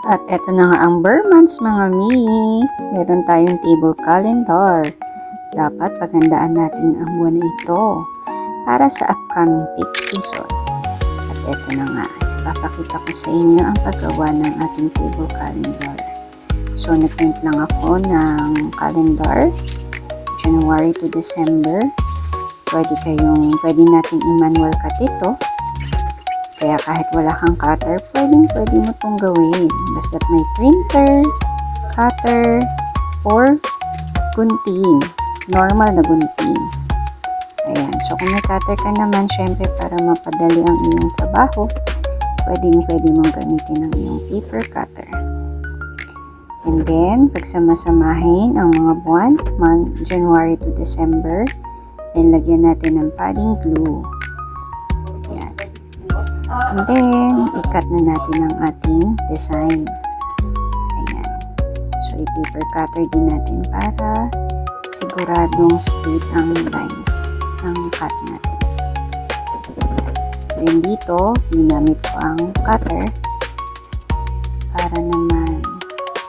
At eto na nga ang Burr months mga mi. Meron tayong table calendar. Dapat paghandaan natin ang buwan na ito para sa upcoming peak season. At eto na nga, ipapakita ko sa inyo ang paggawa ng ating table calendar. So, nagprint lang ako ng calendar, January to December. Pwede natin i-manual cut ito. Kaya kahit wala kang cutter, pwede mo itong gawin. Basta't may printer, cutter, or gunting. Normal na gunting. Ayan. So, kung may cutter ka naman, syempre para mapadali ang iyong trabaho, pwede mong gamitin ang iyong paper cutter. And then, pagsamasamahin ang mga buwan, January to December, then lagyan natin ng padding glue. Ayan. And then, i-cut na natin ang ating design. Ayan. So, i-paper cutter din natin para siguradong straight ang lines ng cut natin. Ayan. Then, dito, ginamit ko ang cutter para naman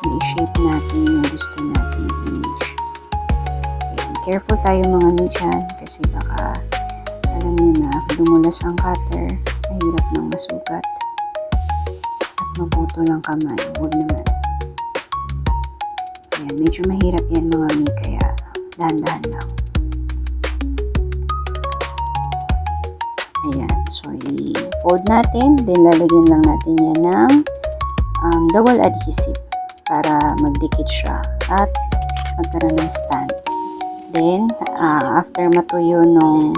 i-shape natin yung gusto nating image. Ayan. Careful tayo mga midyan kasi baka alam nyo na, dumulas ang cutter, mahirap nang masugat at maputol ang kamay. Huwag naman. Ayan, medyo mahirap yan mga mi, kaya dahan-dahan lang. Ayan, so i-fold natin, then lalagyan lang natin yan ng double adhesive para magdikit siya at magkaroon ng stand. Then, after matuyo nung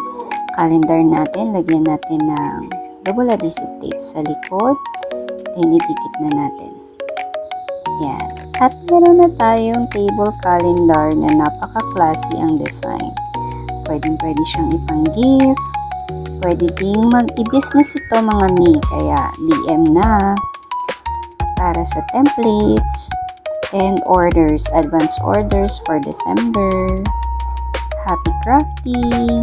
calendar natin, lagyan natin ng double adhesive tape sa likod. Then, idikit na natin. Yan. At meron na tayong table calendar na napaka-classy ang design. Pwede siyang ipang-gift. Pwede ding mag-i-business ito mga mi. Kaya, DM na para sa templates and orders, advance orders for December. Happy crafting!